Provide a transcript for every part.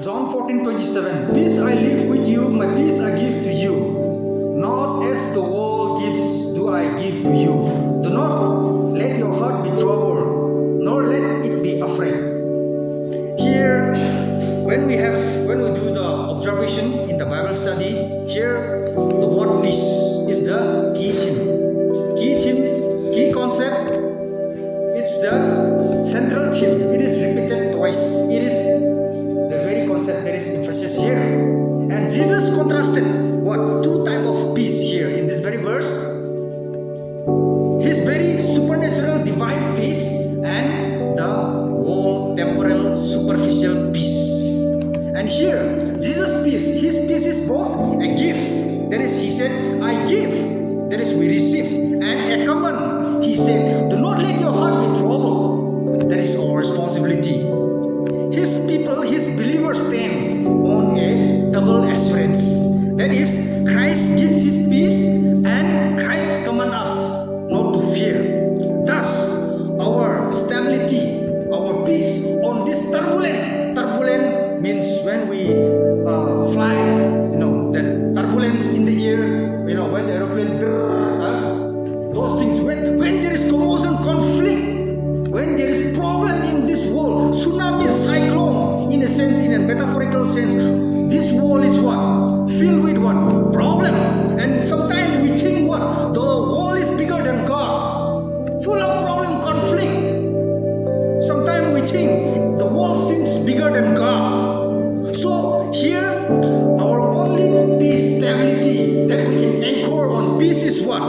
John 14:27. Peace I leave with you, my peace I give to you. Not as the world gives, do I give to you. Do not let your heart be troubled, nor let it be afraid. Here, when we do the observation in the Bible study, here the word peace is the key theme, key concept. It's the central theme. It is repeated twice. It is the very concept that is emphasis here. And Jesus contrasted what? Two types of peace here in this very verse. His very supernatural divine peace and the world temporal superficial peace. And here, Jesus' peace, his peace is both a gift. That is, he said, I give. That is, we receive. And a command. He said, do not let your heart be troubled. That is our responsibility. His people, his believers stand on a double assurance. That is, Christ gives his peace and Christ commands us not to fear. Thus, our stability, our peace on this turbulent means when we fly, that turbulence in the air, when the aeroplane, those things, when there is commotion, conflict, when there is problem in this world, tsunami, cyclone, in a sense, in a metaphorical sense, this world is what? Filled with what? Problem. And sometimes we think what? The world is bigger than God, full of problem, conflict. Sometimes we think the world seems bigger than God. So here, our only peace, stability that we can anchor on peace is what?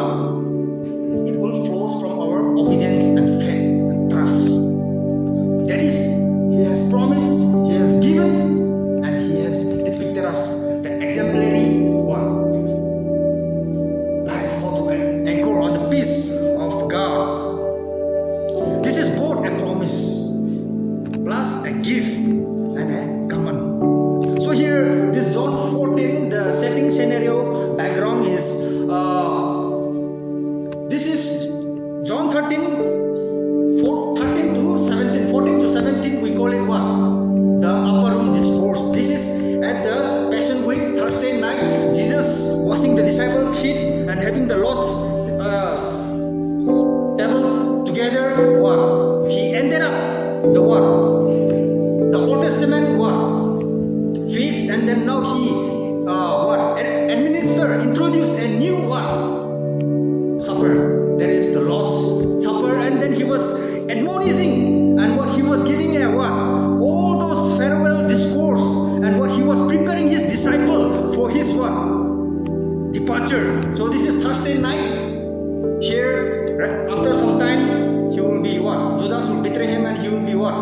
It will flow from our obedience and faith and trust. That is, He has promised, He has given, and He has depicted us the exemplary one life, how to anchor on the peace of God. This is both a promise plus a gift and a command. So here, this John 14, the setting scenario background is this is John 13 to 17, 14 to 17, we call it what? The upper room discourse. This is at the Passion Week, Thursday night, Jesus washing the disciples' feet and having the Lord's table together. What? He ended up the what? The Old Testament what? Feast, and then now he introduced a new what? Supper. That is the Lord's Supper, and then he was admonishing, and what he was giving a what? All those farewell discourse, and what he was preparing his disciple for his what? Departure. So this is Thursday night. Here, after some time, he will be what? Judas will betray him, and he will be what?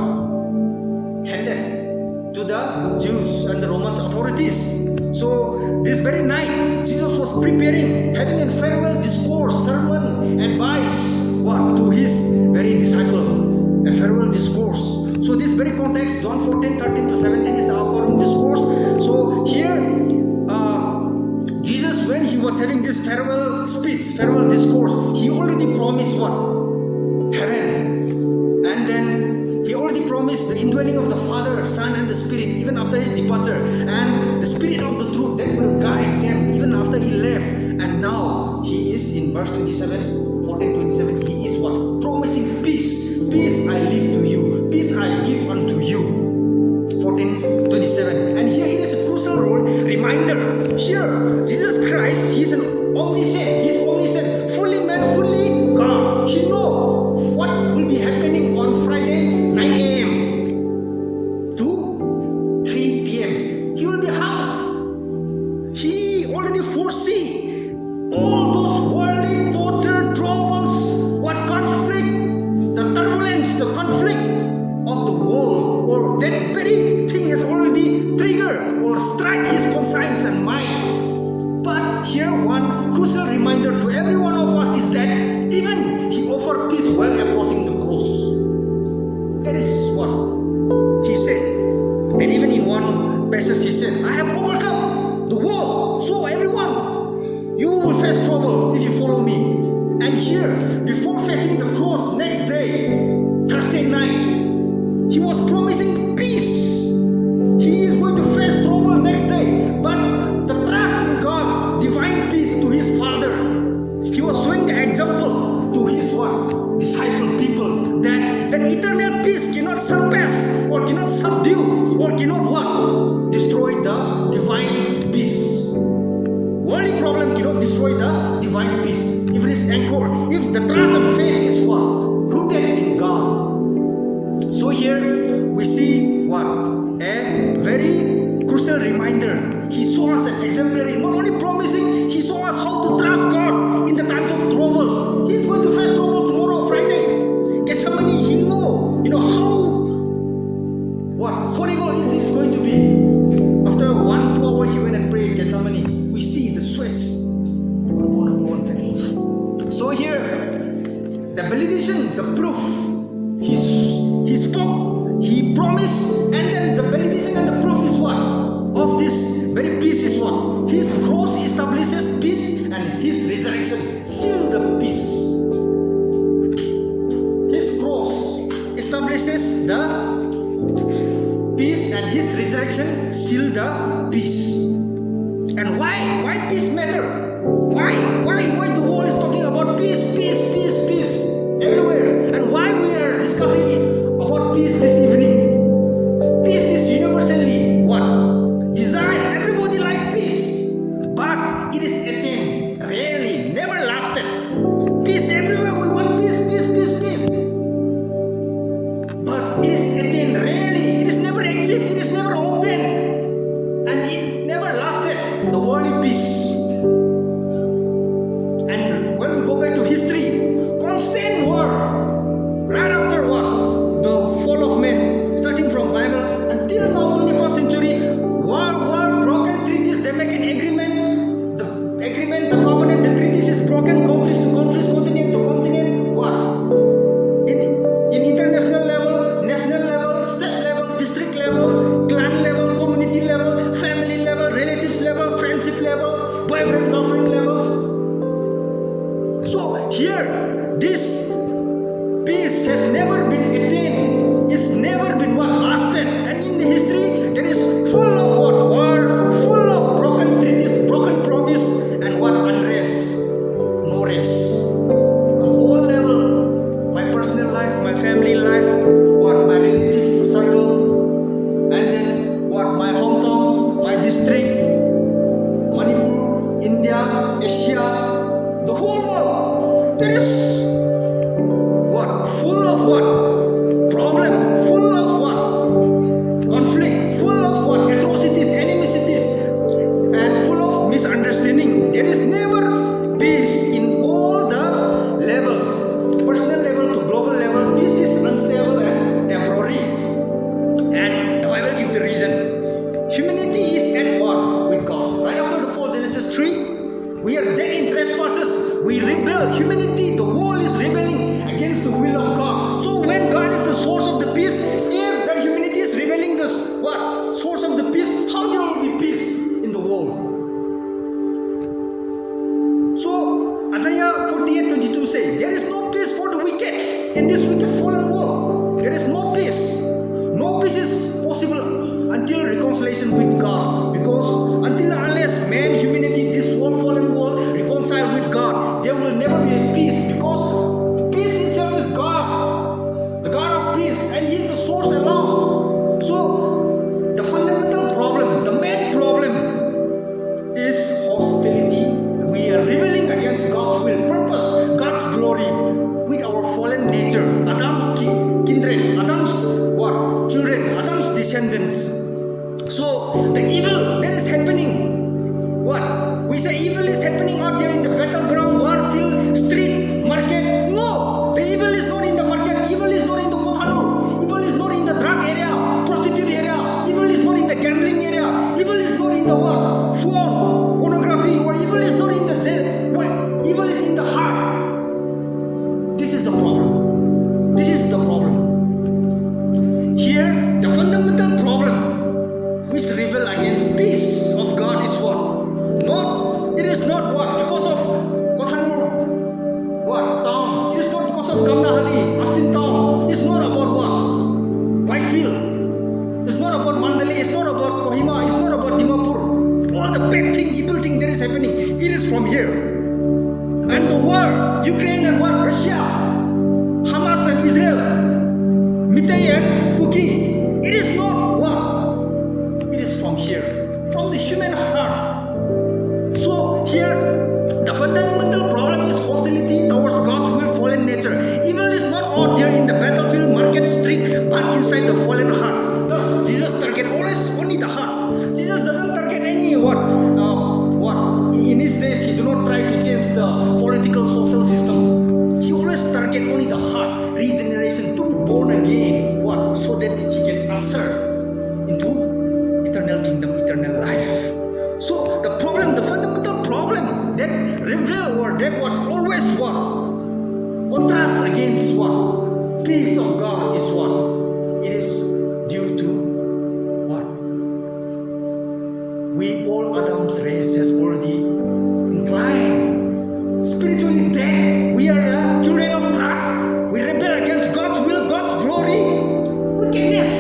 Handed to the Jews and the Roman authorities. So this very night, Jesus was preparing, having a farewell discourse, sermon, advice, what? To his very disciple, a farewell discourse. So this very context, John 14, 13 to 17 is the upper room discourse. So here, Jesus, when he was having this farewell speech, farewell discourse, he already promised what? Heaven. And then he already promised the indwelling of the Father, Son, and the Spirit, even after his departure, and the Spirit of the truth that will guide them even after he left. And now he is in verse 27, 14:27. He is what? Promising peace. Peace I leave to you. Peace I give unto you. 14:27. And here it is a crucial role reminder. Here, Jesus Christ, He is an omniscient. He is omniscient, fully man, fully God. He knows what will be happening on Friday, 9 a.m. to 3 p.m. He will be hung. He already foresee all those worldly torture, troubles, what conflict, the turbulence, the conflict of the world, or that very thing has already triggered or struck his conscience and mind. But here one crucial reminder to every one of us is that even he offered peace while approaching the cross. That is what he said. And even in one passage he said, I have overcome the world. So everyone, you will face trouble if you follow me. And here, before facing the cross next day, Thursday night, he was promising peace. He is going to peace cannot surpass or cannot subdue or cannot what? Destroy the divine peace. Worldly problem cannot destroy the divine peace. If it is anchored, if the trust and faith is what? Rooted in God. So here we see what? A very crucial reminder. He saw us an exemplary, not only promising, he saw us how to trust God in the times of trouble. He's going to face trouble tomorrow, Friday. Gethsemane, he know how, what horrible it is going to be. After 1-2 hours he went and prayed Gethsemane. We see the sweats. So here, the validation, the proof. He spoke, he promised, and then the validation and the proof is what? Of this very peace is what? His cross establishes peace and his resurrection seal the peace. His cross establishes the peace and his resurrection seal the peace. And why peace matter? Why the world is talking about peace everywhere? And why we are discussing about peace this evening? Peace is universally what? Desired. Everybody like peace, but it is attained rarely, never lasted. Peace everywhere, we want peace. But it is attained rarely. It is never active. It is never open, and it never lasted. The worldly peace. And when we go back to history, constant war, right after what? The fall of man, starting from Bible until now, 21st century, war, broken treaties. They make an agreement. The covenant, the treaties is broken, countries to countries, continent to continent. What? In international level, national level, state level, district level, clan level, community level, family level, relatives level, friendship level, boyfriend, girlfriend levels. So here, this peace has never been attained. It's never been what? Lasted. And in the history, there is full of what? War, full of broken treaties, broken promise, and what? Unrest. No rest. On all level, my personal life, my family life, what? My relative circle, and then what? My hometown, my district, Manipur, India, Asia, the whole world. There is what? Full of what? Problem, full of what? Conflict, full of what? Atrocities, animosities, and full of misunderstanding. There is never peace in all the level, personal level to global level. Peace is unstable and temporary. And the Bible gives the reason. Humanity is at war with God. Right after the fall, Genesis 3, we are dead in trespasses. We rebel. Humanity, the whole is rebelling against the will of God. So when God is the source of the peace, if the humanity is rebelling the what? Source of the peace, how there will be peace in the world? So Isaiah 48:22 says, there is no peace for the wicked in this wicked fallen world. There is no peace. No peace is possible until reconciliation with God. Because until unless man, humanity, this whole fallen world reconcile with God, there will never be a peace. Because peace itself is God, the God of peace, and He is the source alone. So the fundamental problem, the main problem is hostility. We are rebelling against God's will, purpose, God's glory with our fallen nature, Adam's kindred, Adam's what? Children, Adam's descendants. So the evil that is happening, what? We say evil is happening out there in the battleground, warfield, street, market. No, the evil is not in the market. Evil is not in the Kothanur. Evil is not in the drug area, prostitute area. Evil is not in the gambling area. Evil is not in the what? Phone, pornography. Or evil is not in the jail. What? Evil is in the heart. This is the problem. This is the problem. Here, the fundamental problem which rebel against peace of God is what? It is not what? Because of Kothanur, what? Town. It is not because of Kamnahalli, Austin town. It's not about what? Whitefield. It's not about Mandali. It's not about Kohima. It's not about Dimapur. All the bad thing, evil thing that is happening, it is from here. And the war, Ukraine and what? Russia, Hamas and Israel, Mitai tea and cooking. It is not what? It is from here, from the human heart. So here, the fundamental problem is hostility towards God's will, fallen nature. Evil is not out there in the battlefield, market street, but inside the fallen heart. Thus, Jesus target always only the heart. Jesus doesn't target any what in his days he do not try to change the political social system. He always target only the heart, regeneration, to be born again. What? So that he can usher into eternal kingdom, eternal life. So the problem, the fundamental problem that reveal or that what always what contrast against what peace of God is what it is due to what we all Adam's race has already inclined spiritually dead. We are the children of wrath. We rebel against God's will, God's glory, wickedness,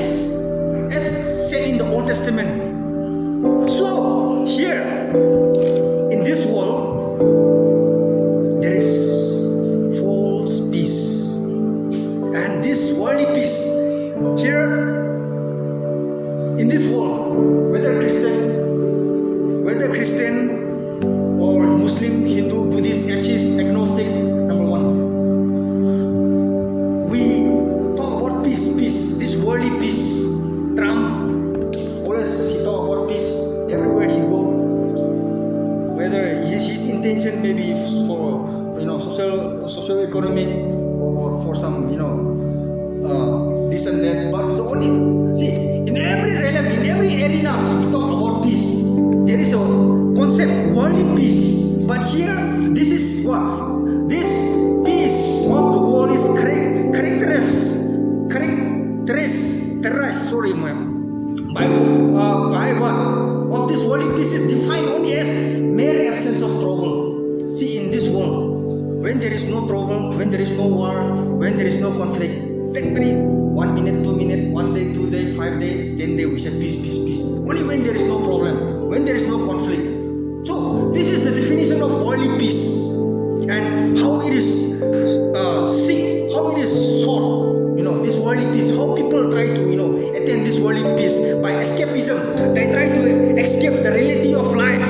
as said in the Old Testament. So here in this world there is false peace, and this worldly peace here in this world, whether Christian or Muslim, Hindu, Buddhist, atheist, agnostic, number one, we talk about peace. This worldly peace. Trump always he talk about peace everywhere he go. Whether his intention may be for social economic or for some this and that, but the only see in every realm, in every arena we talk about peace. There is a concept worldly peace, but here this is what this peace of the world is characterized. Sorry, by what of this worldly peace is defined only as mere absence of trouble. See, in this world, when there is no trouble, when there is no war, when there is no conflict, then 1 minute, 2 minutes, 1 day, 2 day, 5 day, 10 day, we say peace. Only when there is no problem, when there is no conflict. So this is the definition of worldly peace, and how it is how it is sought. This worldly peace, how people try to attain this worldly peace by escapism. They try to escape the reality of life.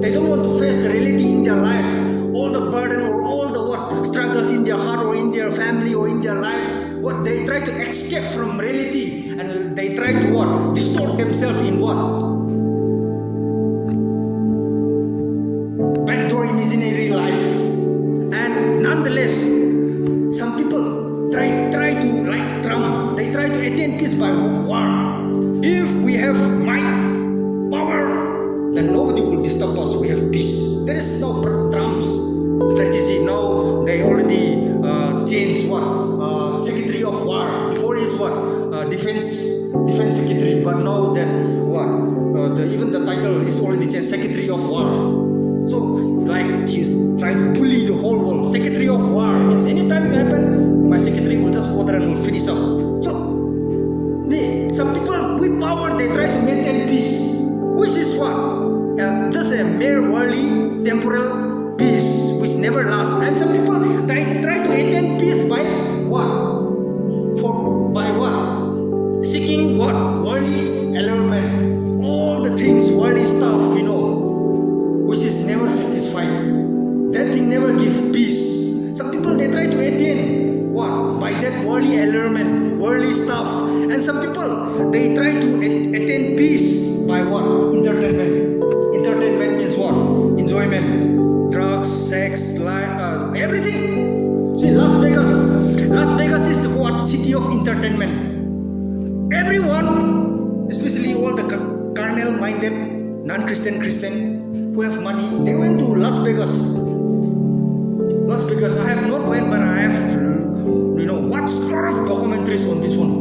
They don't want to face the reality in their life, all the burden or all the struggles in their heart or in their family or in their life. What they try to escape from reality, and they try to distort themselves in backdoor imaginary life. And nonetheless, some people try to, like Trump, they try to attain peace by war. If we have might, power, then nobody will disturb us. We have peace. There is no Trump's strategy. Now they already changed Secretary of War. Before is defense secretary, but now that even the title is already changed, Secretary of War. So it's like he's trying to bully the whole world. Secretary of War means anytime it happen, my secretary will just order and will finish up. So some people with power, they try to maintain peace, which is just a mere worldly temporal peace which never lasts. And some people they try to attain peace by seeking worldly allurement, all the things, worldly stuff, which is never satisfied. That thing never gives peace. Some people they try to attain by that worldly allurement, worldly stuff. And some people they try to attain peace by entertainment. Entertainment means enjoyment, drugs, sex, life, everything. See, Las Vegas is the city of entertainment. Everyone, especially all the carnal-minded, non-Christian who have money, they went to Las Vegas. I have not went, but I have, watched a lot of documentaries on this one.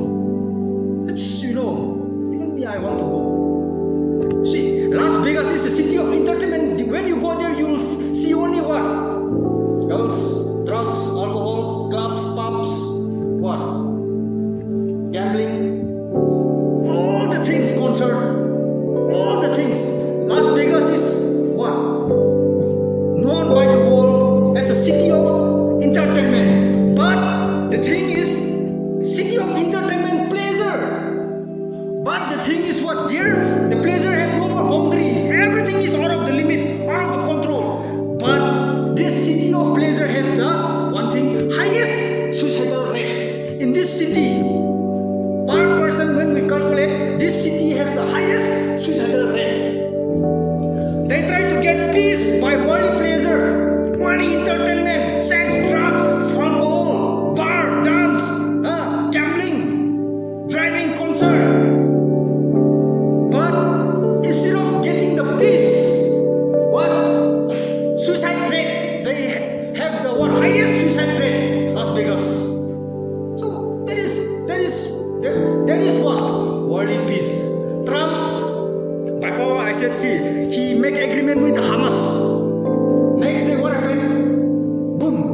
It's, even me, I want to go. See, Las Vegas is a city of entertainment. When you go there, you will see only girls, drugs, alcohol, clubs, pubs, gambling, all the things, concert, all the things. Las Vegas is known by the world as a city of entertainment. But the thing is, city of entertainment what? There, the pleasure has no more boundary. Everything is out of the limit, out of the control. But this city of pleasure has the one thing, highest suicidal rate. In this city, per person, when we calculate, this city has the highest suicidal rate. They try to get peace by worldly pleasure, worldly entertainment, sex, drugs, alcohol, bar, dance, gambling, driving, concert. But instead of getting the peace, what? Suicide rate. They have the what? Highest suicide rate, Las Vegas. So that is what? Worldly peace. Trump, by power, I said, he make agreement with Hamas. Next day, what happened? Boom.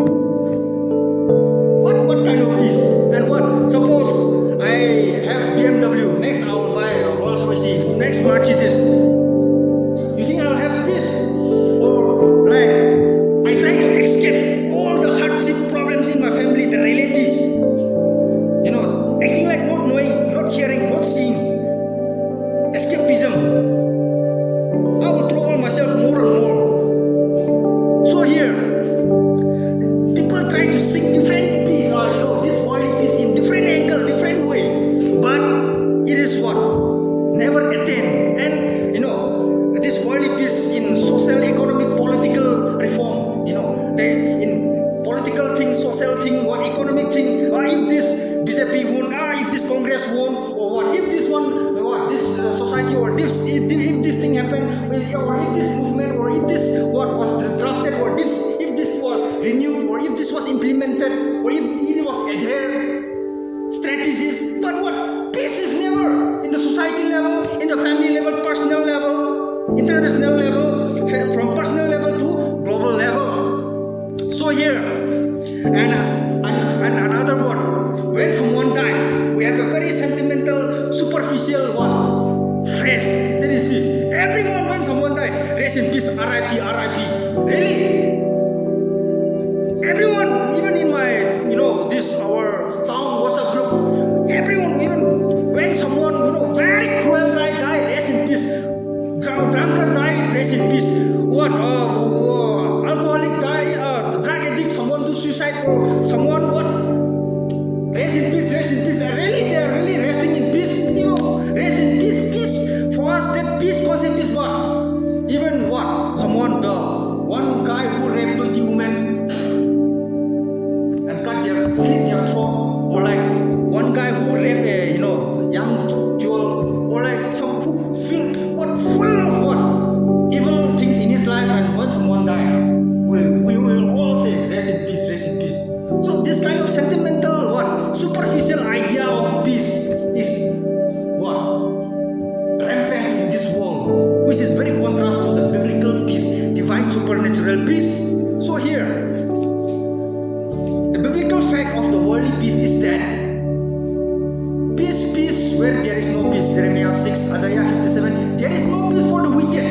What kind of peace? Then what? Suppose I have BMW. Next, I will buy a Rolls Royce. Next, Mercedes. You think I'll have peace? Or like I try to escape all the hardship problems in my family, the relatives. You know, acting like not knowing, not hearing, not seeing. Escapism. I will throw myself more and more. So here, people try to seek different peace, this worldly peace in different angle, different way. But it is what? Never attain. And this worldly peace in social, economic, political reform. They in political thing, social thing, what economic thing. If this BJP won, if this Congress won, or what? If this one, what? This society, or this, if this thing happened, or if this movement, or if this what was drafted, or if this was renewed, or if this was implemented, or if it was adhered strategies. But what? Peace is never in the society level, in the family level, personal level, international level, from personal level to global level. So here, and another one, when someone dies, we have a very sentimental, superficial one, phrase. That is it. Everyone, when someone dies, rest in peace, RIP, RIP. Really? Everyone, even in my, this our town WhatsApp group, everyone, even when someone, very cruel guy died, rest in peace. Drunkard died, rest in peace. What? Alcoholic died, drug addict, someone do suicide, or someone what? Rest in peace, rest in peace. Really, they are really resting in peace. Rest in peace, peace. For us, that peace concept is what? Even what? Someone, the one guy who raped 20 women and slit their throat, or like one guy who raped a young girl, or like some who feel full of what evil things in his life, and when someone dies, we will all say rest in peace, rest in peace. So this kind of sentimental what superficial idea of peace is what rampant in this world, which is very contrast to the biblical peace, divine supernatural peace. So here, the biblical fact of the worldly peace is that peace where there is no peace. Jeremiah 6, Isaiah 57, there is no peace for the wicked.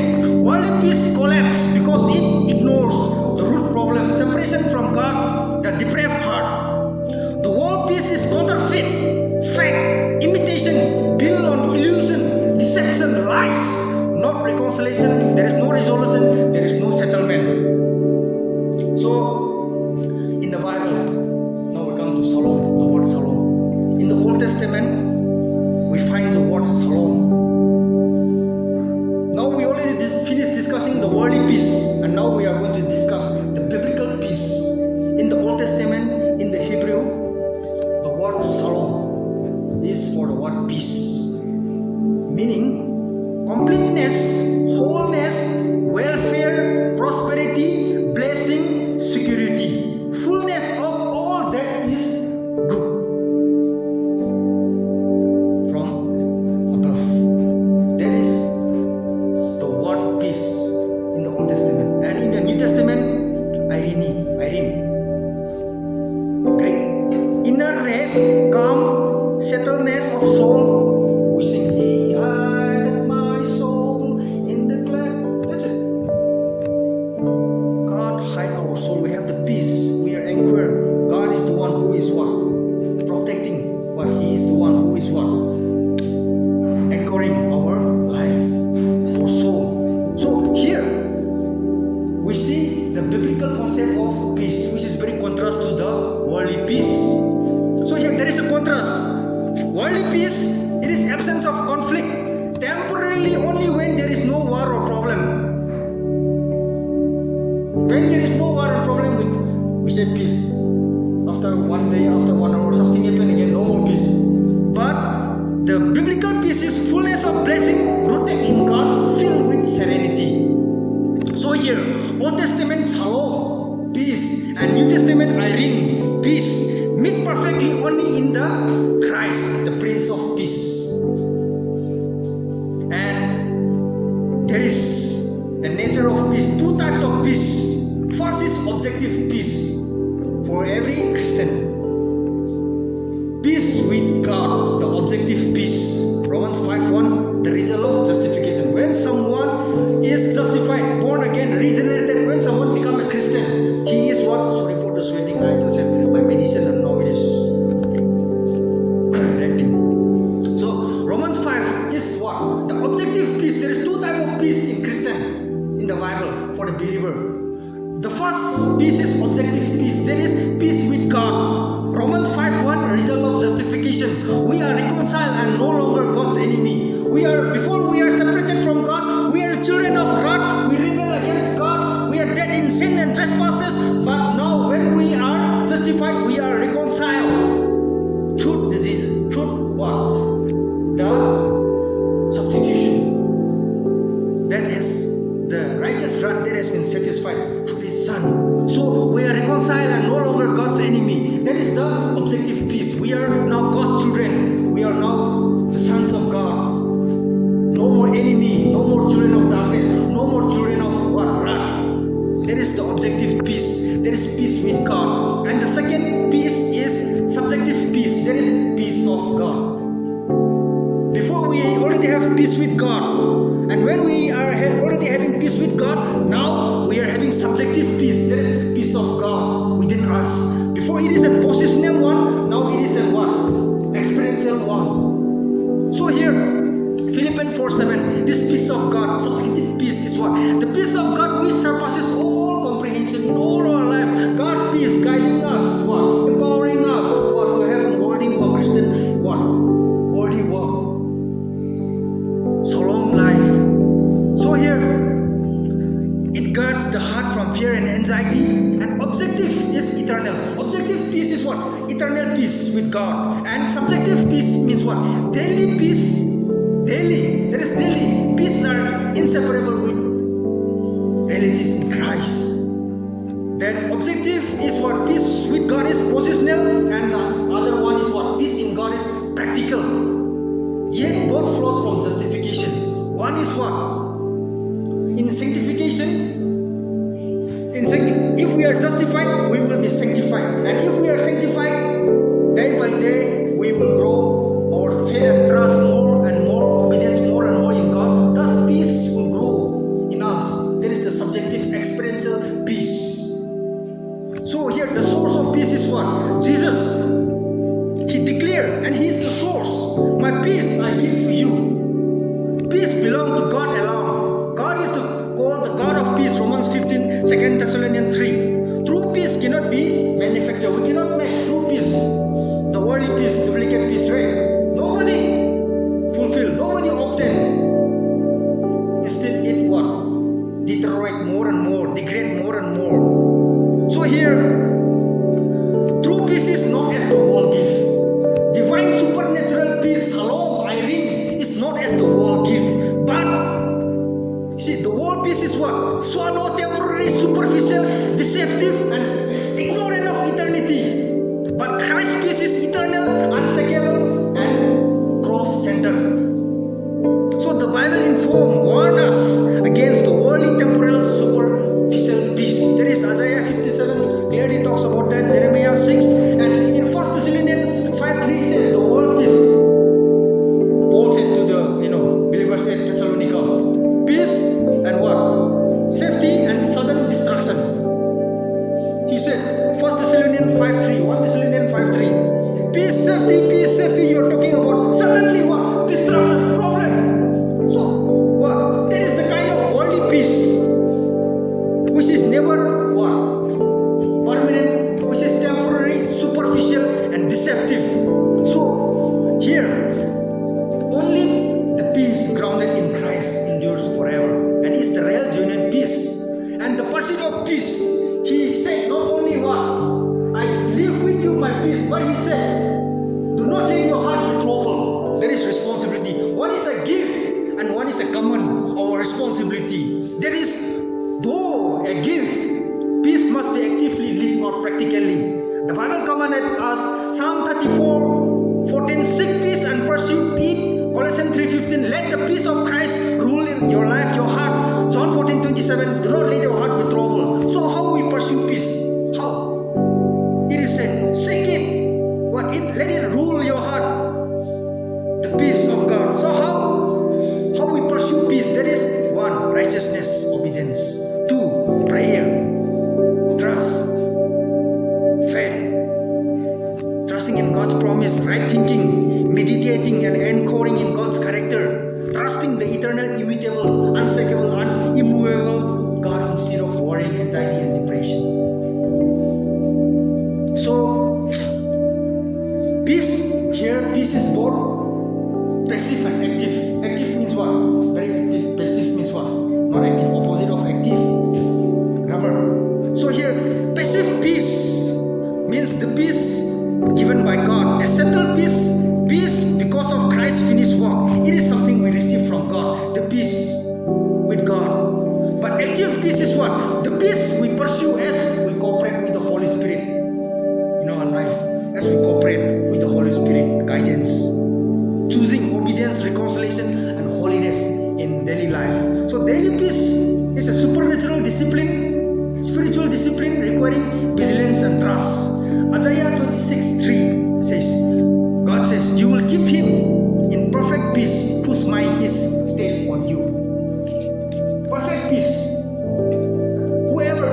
Worldly peace collapses because it ignores the root problem, separation from God, the depraved heart. The world peace is counterfeit, fake, imitation, built on illusion, deception, lies, not reconciliation. There is no resolution, there is no settlement. So, in the Bible, now we come to Shalom, the word Shalom. In the Old Testament, we find the word Shalom. Now we already finished discussing the worldly peace, and now we are going to discuss the biblical peace. In the Old Testament, in the Hebrew, the word Shalom is for the word peace, meaning completeness, wholeness, welfare, prosperity, blessing, security, fullness of all that is good. EIRENE. Great. Inner rest, calm, settledness of soul. We sing, He hideth my soul in the cleft. That's it. It is absence of conflict. Temporarily only when there is no war or problem. When there is no war or problem, we say peace. After one day, after 1 hour, something happen again, no more peace. But the biblical peace is fullness of blessing, rooted in God, filled with serenity. So here, Old Testament SHALOM, peace, and New Testament EIRENE, peace, meet perfectly only in the Christ, the Prince of Peace. And there is the nature of peace, two types of peace. First is objective peace for every Christian. Peace with God, the objective peace. Romans 5:1, the result of justification. When someone is justified, born again, regenerated, when someone becomes a Christian, he is what? Sorry for the sweating, I just said my medicine and now it is reacting. So Romans 5 is what? The objective peace. There is two types of peace in Christian, in the Bible, for the believer. The first peace is objective peace. There is peace with God. Romans 5:1, result of justification. We are reconciled and no longer God's enemy. Before we are separated from God, we are children of wrath. We rebel against God. We are dead in sin and trespasses. But now when we are justified, we are reconciled. Through disease. Through what? The substitution. That has the righteous wrath that has been satisfied through His Son. So we are reconciled and no longer God's enemy. That is the objective peace. We are now God's children. We are now the sons of God. No more enemy. No more children of darkness. No more children of what? Wrath. That is the objective peace. There is peace with God. And the second peace is subjective peace. That is peace of God. Before we already have peace with God, and when we are already having peace with God, now we are having subjective peace. There is peace of God within us. Before it is a positional one, now it is a what? Experiential one. So here, Philippians 4:7, this peace of God, subjective peace is what? The peace of God which surpasses all comprehension in all our life. God peace guiding us, what? Empowering us, what? To have a worthy walk, Christian, what? Worthy walk. So long life. So here, it guards the heart from fear and anxiety. And objective is eternal. Objective peace is what? Eternal peace with God. And subjective peace means what? Daily peace. Daily. There is daily. Peace are inseparable with realities in Christ. That objective is what? Peace with God is positional. And the other one is what? Peace in God is practical. Yet both flows from justification. One is what? In sanctification, if we are justified, we will be sanctified. And if we are sanctified, day by day, we will grow our faith and trust more and more, obedience more and more in God. Thus, peace will grow in us. There is the subjective experiential peace. So here, the source of peace is what? Jesus. He declared, and He is the source. My peace I give to you. Peace belongs to God alone. God is called the God of peace. Romans 15, 2 Thessalonians 3. True peace cannot be manufactured. We cannot make true peace. The worldly peace, the duplicate peace, right? Nobody fulfill, nobody obtain. Instead, it what? Deteriorate more and more, degrade more and more. So here, true peace is not as the world gives. Divine supernatural peace, SHALOM, EIRENE, is not as the world give. But, see, the world peace is what? Swallow, temporary, superficial, deceptive, and ignorant of eternity. But Christ's peace is eternal, unshakable, and cross-centered. So the Bible warns us against the worldly, temporal, superficial peace. There is Isaiah 57 clearly talks about that. Jeremiah 6, and in 1 Thessalonians 5:3 says the world peace. Paul said to the believers at Thessalonica, peace and what? Safety and sudden destruction. He said 1 Thessalonians 5:3. Peace, safety. You are talking about suddenly what? Destruction, problem. So what? That is the kind of worldly peace. a gift and one is a common or responsibility. There is, though a gift, peace must be actively lived out practically. The Bible commanded us, Psalm 34:14, seek peace and pursue it. Colossians 3:15, let the peace of Christ rule in your life, your heart. John 14:27, do not let your heart be troubled. So how we pursue peace? How? It is said, seek it. Let it rule your heart. The peace of God. So how we pursue peace? That is 1, righteousness, obedience. 2, prayer, trust, faith, trusting in God's promise, right thinking, meditating and anchoring in God's character, trusting the eternal, immutable, unshakable, immovable God instead of worrying, anxiety and depression. So peace is both passive and active. Active means what? Very active. Passive means what? Not active. Opposite of active. Remember? So here, passive peace means the peace given by God. A settled peace because of Christ's finished work. It is something we receive from God. The peace with God. But active peace is what? The peace we pursue as we cooperate with the Holy Spirit in our life. As we cooperate with the Holy Spirit guidance, choosing obedience, reconciliation and holiness in daily life. So daily peace is a supernatural discipline, spiritual discipline requiring vigilance and trust. Isaiah 26:3 says, God says, you will keep him in perfect peace whose mind is stayed on you. Perfect peace. Whoever,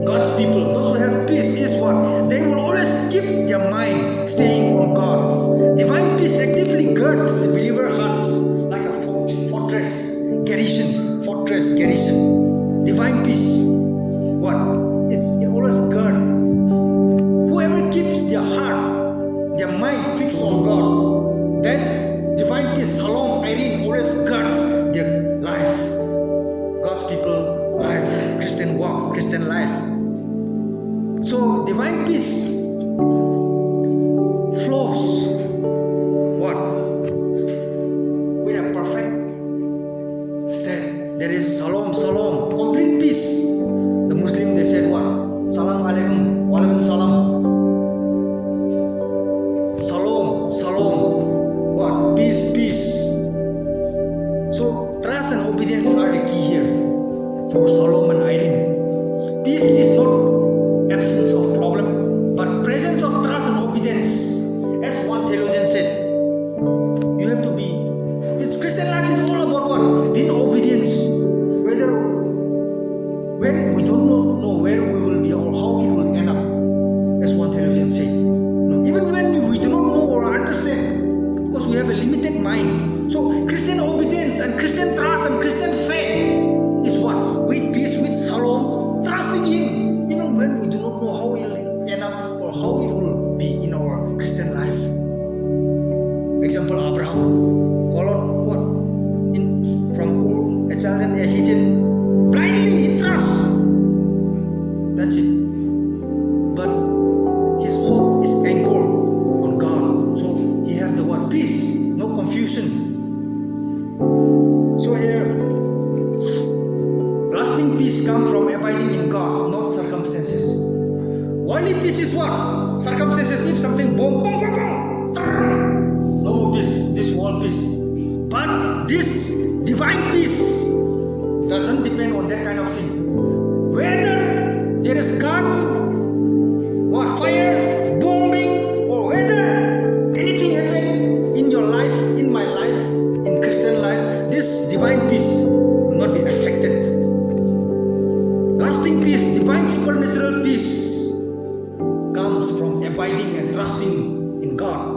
God's people, those who have peace is what? They will always keep their mind staying on God. Divine peace actively guards the believer's hearts like a fortress garrison. Divine peace, what? It always guards. Whoever keeps their heart, their mind fixed on God, then divine peace, SHALOM, EIRENE, always guards their life. God's people life, Christian walk, Christian life. So divine peace flows what? With a perfect state. There is SHALOM, complete peace. The Muslim, they said what? Salam alaikum, walaikum salam. Shalom, what? Peace. So trust and obedience are the key here for SHALOM and EIRENE. Peace is not absence of problem, but presence of trust and obedience. As one theologian said, you have to be. Christian life is all about what? Being obedience. When we don't know where we will be or how it will end up, as one theologian said. No, even when we do not know or understand, because we have a limited mind. So Christian obedience and Christian trust and Christian faith is what? With peace, with SHALOM, trusting Him, even when we do not know how it will end up or how it will be in our Christian life. Example, Abraham called what? From Ur, a child and a Hittim, blindly he trusts. That's it. But his hope is anchored on God. So he have the word peace, no confusion. So here, lasting peace comes from abiding in God, not circumstances. Worldly peace is what? Circumstances. If something boom, no more peace. This world peace. But this divine peace doesn't depend on that kind of thing. Whether there is gun, or fire, bombing, or whether anything happen in your life, in my life, in Christian life, this divine peace will not be affected. Lasting peace, divine supernatural peace comes from abiding and trusting in God,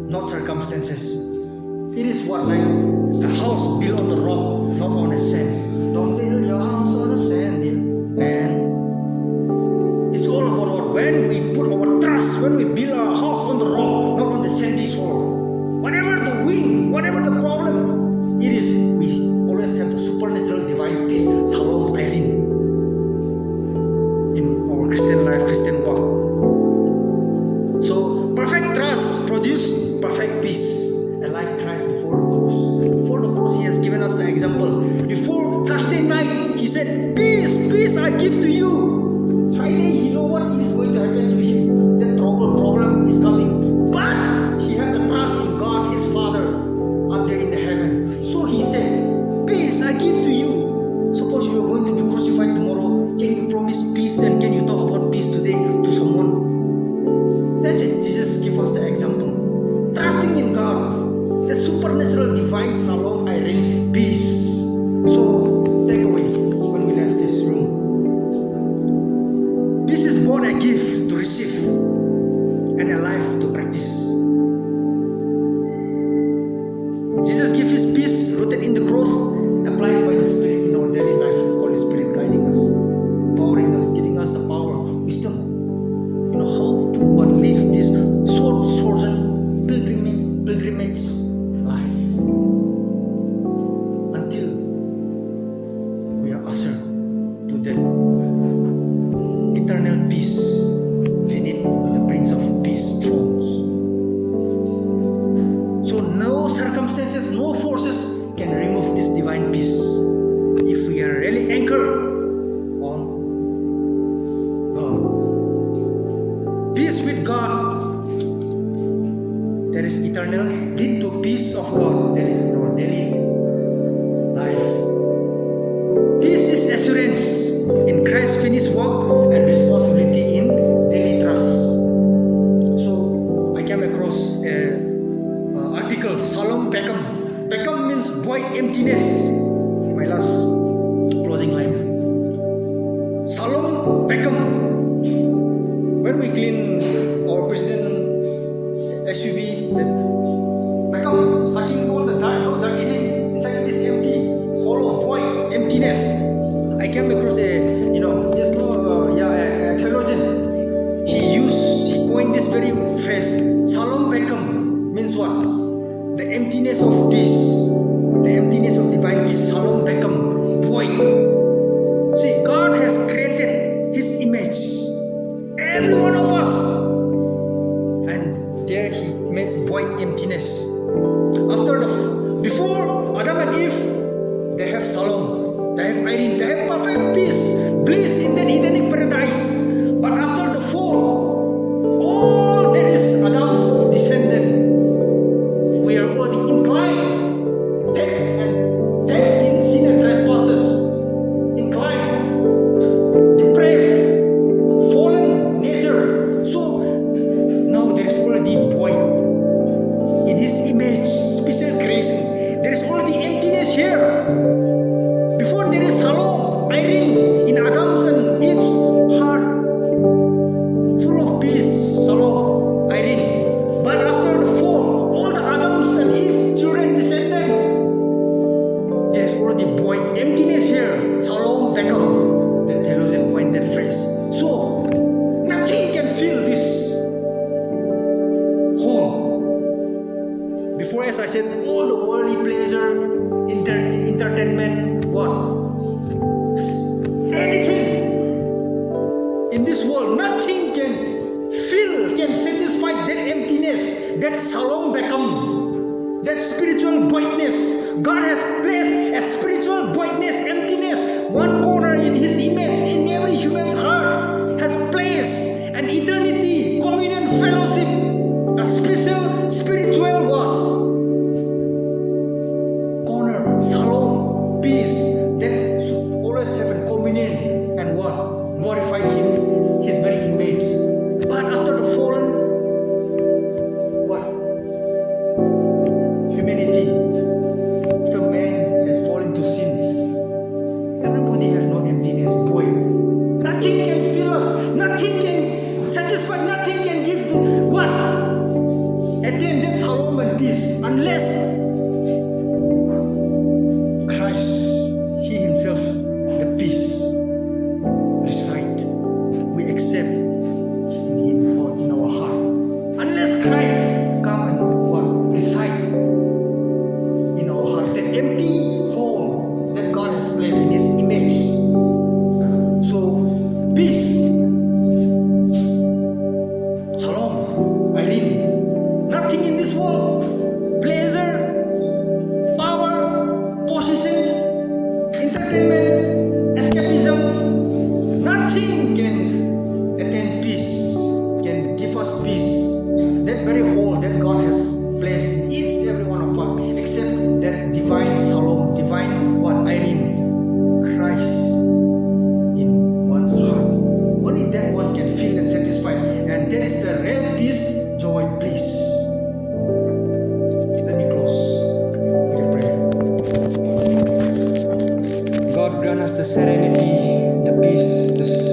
not circumstances. It is what, like a house built on the rock, not on a sand. Don't build your house on a sandy land. It's all about what? When we put our trust, when we build our house on the rock, not on the sandy shore. Whatever the wind, whatever the problem it is, we always have the supernatural divine peace, SHALOM, EIRENE, in our Christian life, Christian walk. So perfect trust produces perfect peace. And like Christ before the cross, I give to you. Friday, he know what is going to happen to him. That problem is coming. But he had the trust in God, his Father, up there in the heaven. So he said, peace I give to you. Suppose you are going to be crucified tomorrow. Can you promise peace and can you talk about peace today to someone? That's it. Jesus gives us the example. Trusting in God. The supernatural divine shalom, EIRENE, peace. So, take away when we left this room. Peace is born a gift to receive and a life to practice. Jesus gave his peace rooted in the cross, applied by the Spirit in our daily life. Holy Spirit guiding us, empowering us, giving us the power, wisdom. You know how to live this short-sojourn pilgrimage life until we are ushered to that eternal peace beneath the Prince of Peace thrones. So no circumstances, no forces can remove this divine peace if we are really anchored on God. Peace with God, that is eternal, lead to peace of God, that is in our daily life. Peace is assurance in Christ's finished work and responsibility in daily trust. So I came across an article, Shalom Beckham. Beckham means void, emptiness. My last closing line. Shalom Beckham. When we clean our president SUV, that Beckham sucking all the dirt, dirty thing inside this empty, hollow, void, emptiness. I came across a theologian. He coined this very phrase. Shalom Beckham means what? The emptiness of peace, the emptiness of divine peace. Shalom Beckham, void. See, God has created His image, every one of us, and there He made void, emptiness. Before Adam and Eve, they have shalom, they have EIRENE, they have perfect peace, bliss in the Edenic paradise. But after the fall, all that is Adam's descendant, we are already inclined, dead in sin and trespasses, inclined, depraved, fallen nature. So now there is already void in His image, special creation. There is already emptiness here. Before there is shalom, EIRENE in Adam's and Eve's heart, full of peace, shalom, EIRENE. But after the fall, all the Adams and Eve children descendant, there is already void, emptiness here. Shalom Beckham. The theologian coined that phrase. So nothing can fill this hole. Before, as I said, all the worldly pleasure, entertainment, what? Anything in this world, nothing can satisfy that emptiness, that shalom Beckham, that spiritual voidness. God has placed a spiritual voidness, emptiness, one corner in His image, in every human's heart, has placed an eternity, communion, fellowship, a special spiritual what? Corner, shalom, peace, that should always have a communion and what? Glorified Him, His very image. But after the fallen, what? Humanity. After man has fallen to sin, everybody has no emptiness, void. that divine shalom, divine what? Irene, Christ in one's heart. Only that one can feel and satisfied. And that is the real peace, joy, bliss. Let me close with a prayer. God grant us the serenity, the peace, the